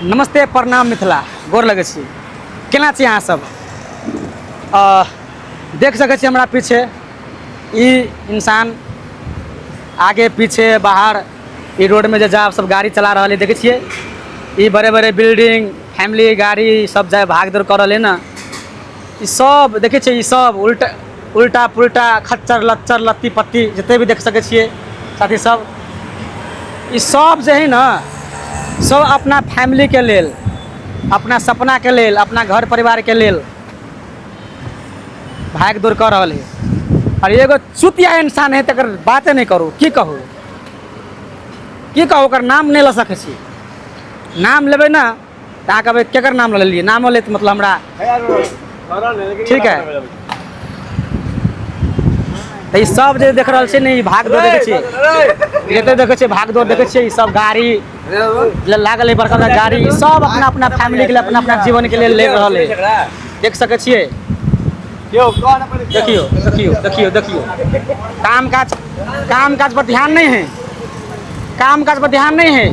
नमस्ते प्रणाम मिथिला गोर लगे छी केना छी अहाँ सब। देख सकै छी हमरा पीछे ई इंसान आगे पीछे बाहर ई रोड में जा सब गाड़ी चला रहा है देखे छिए। ई बड़े बड़े बिल्डिंग फैमिली गाड़ी सब जाए भाग दौड़ कर रहे ना। ई सब देखे छिए ई सब उल्टा पुल्टा खच्चर लच्चर लत्ती पत्ती जिते भी देख सके छिए साथी सब। ई सब जो है ना सब अपना फैमिली के लेल अपना सपना के लेल अपना घर परिवार के लेल भाग दौड़ कर रहा है। और एगो चुतिया इंसान है तकर बातें नहीं करूँ की कहूँ ओकर नाम नहीं ल सके छी। नाम लेबै ना तो अहाँ कहबै केकर नाम ले लिए नाम ले तो मतलब हमरा ठीक है। तो ये सब जो देख रहा है भाग दौड़ देखे ये देखे भाग दौड़ देखे सब गाड़ी लागल है बड़का बड़का गाड़ी सब अपना अपना फैमिली के लिए अपना अपना जीवन के लिए ले रहा है देख सके छिए। देखियो देखियो देखियो देखियो काम काज पर ध्यान नहीं है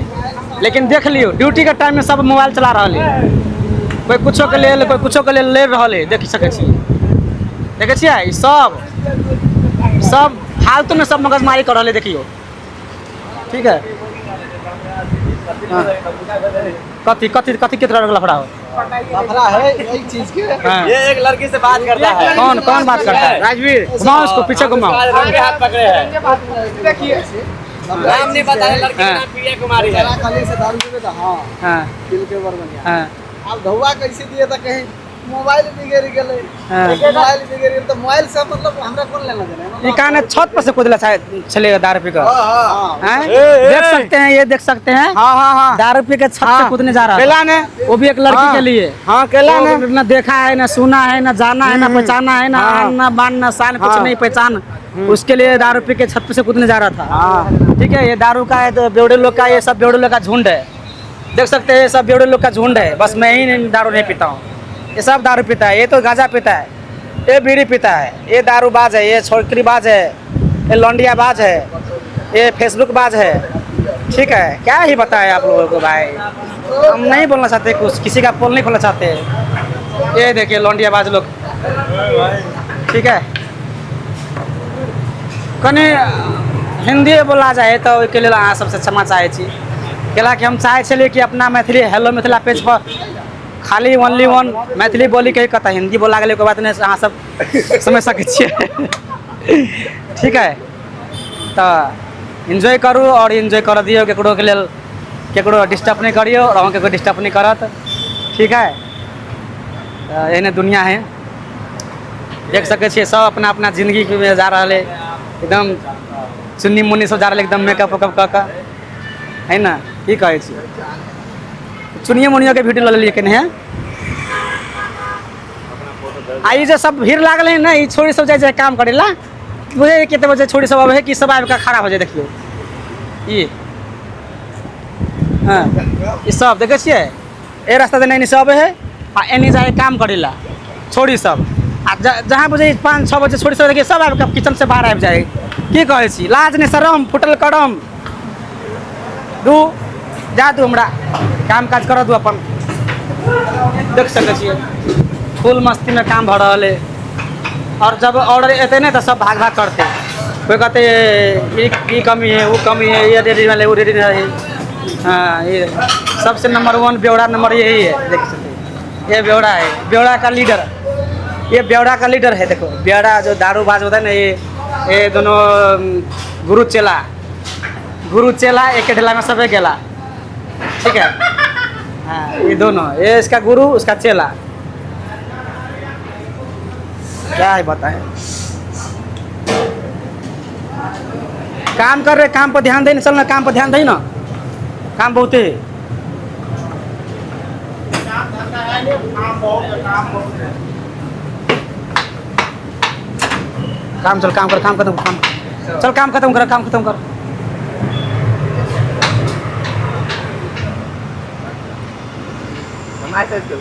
लेकिन देख लियो ड्यूटी के टाइम में सब मोबाइल चला रहा है। कोई कुछो के लिए कोई कुछो के लिए ले रहा है देख सके देखे छिए। सब फालतू में सब मगजमारी कर रहा है देखियो ठीक है। कथी कथी कथी कितना लफड़ा हो लफड़ा है एक चीज के। हाँ। ये एक लड़की से बात करता है। कौन बात करता है राजवीर घुमाओ उसको पीछे घुमाओ। हाथ पकड़े हैं देखिए नाम नहीं पता है लड़की का नाम प्रिया कुमारी है। खाली से दारू पीवे था। हां दिल के बरबनिया। हां अब धौवा कैसे दिए था कहीं मोबाइल बिगड़ गेले। मोबाइल बिगड़ गेल तो मोबाइल से मतलब हमरा कौन लेना देना है। ये कान छत पर से कूदला चलेगा दारू पी कर। हां देख सकते हैं ये देख सकते हैं। हां दारू पी के छत से कूदने जा रहा है केला ने वो भी एक लड़की के लिए। हां केला ने ना देखा है ना सुना है ना जाना है ना पहचाना है ना बान ना शान कुछ नहीं पहचान उसके लिए दारू पी के छत पे से कूदने जा रहा था ठीक है। ये दारू का है तो बेवड़े लोग का ये सब बेवड़े लोग का झुंड है देख सकते हैं। ये सब बेवड़े लोग का झुंड है बस मैं ही दारू नहीं पीता हूँ। ये सब दारू पीता है ये तो गांजा पीता है ये बीड़ी पीता है ये दारूबाज है ये छोकरीबाज है ये लौंडियाबाज है ये फेसबुक बाज है ठीक है। क्या ही बताएं आप लोगों को भाई हम नहीं बोलना चाहते कुछ किसी का पोल नहीं खोलना चाहते। ये देखिए लौंडियाबाज लोग ठीक है। कने हिंदी बोला जाए तो के लिए अहाँ सबसे क्षमा चाहे छी कैला कि हम चाहे छलिए कि अपना मैथिली हेलो मिथिला पेज पर खाली ओनली वन मैथिली बोली के कता हिंदी बोला गले कोई बात नहीं अहाँ सब समझ सके छिए ठीक है। तो एंजॉय करूँ और एंजॉय कर दियो केकरो के लेल केकरो डिस्टर्ब नहीं करियो और अहूँ के डिस्टर्ब नहीं करत ठीक है। एहने दुनिया है देख सके छिए सब अपना अपना जिंदगी में जा रहा है एकदम चुन्नी मुन्नी सब जा रहा है एकदम मेकअप वेकअप कर है ना की कहे छी। चुनिए मुनिया के वीडियो ले लिए केने है आई जो सब भीड़ लागल है ना छोड़ी सब जाए काम करेला बुझे कितने बजे छोड़ी सब आवे है कि सब आबि के खड़ा हो जाए देखियो ये। हाँ ये सब देखे छिए ए रास्ता से नहीं सब है आ एनी जाए काम करेला छोड़ी सब आ जहाँ बुझे 5-6 बजे छोड़ी सब देखिए सब आबि किचन से बाहर आबि जाए की कहे छी। लाज नहीं शरम फुटल करम दू जा दू हमरा काम काज कर दू अपन देख सके छिए फुल मस्ती में काम भ रहा है। और जब ऑर्डर अते ना तो सब भाग भाग करते कोई कहते ये कमी है वो कमी है ये रेडी वाले वो रेडी है। हाँ ये सबसे नंबर 1 बेवड़ा नंबर यही है देख सकते ये बेवड़ा है बेवड़ा का लीडर ये बेवड़ा का लीडर है। देखो बेवड़ा जो दारूबाज होता है ना ये दोनों गुरु चेला एक ढेला में सब गेला ठीक है। हाँ ये दोनों ये इसका गुरु उसका चेला क्या है बताएं। काम कर रहे काम पर ध्यान देना चलना काम पर ध्यान देना काम बहुत है। काम चल काम कर काम खत्म काम चल काम खत्म कर मैसेज कर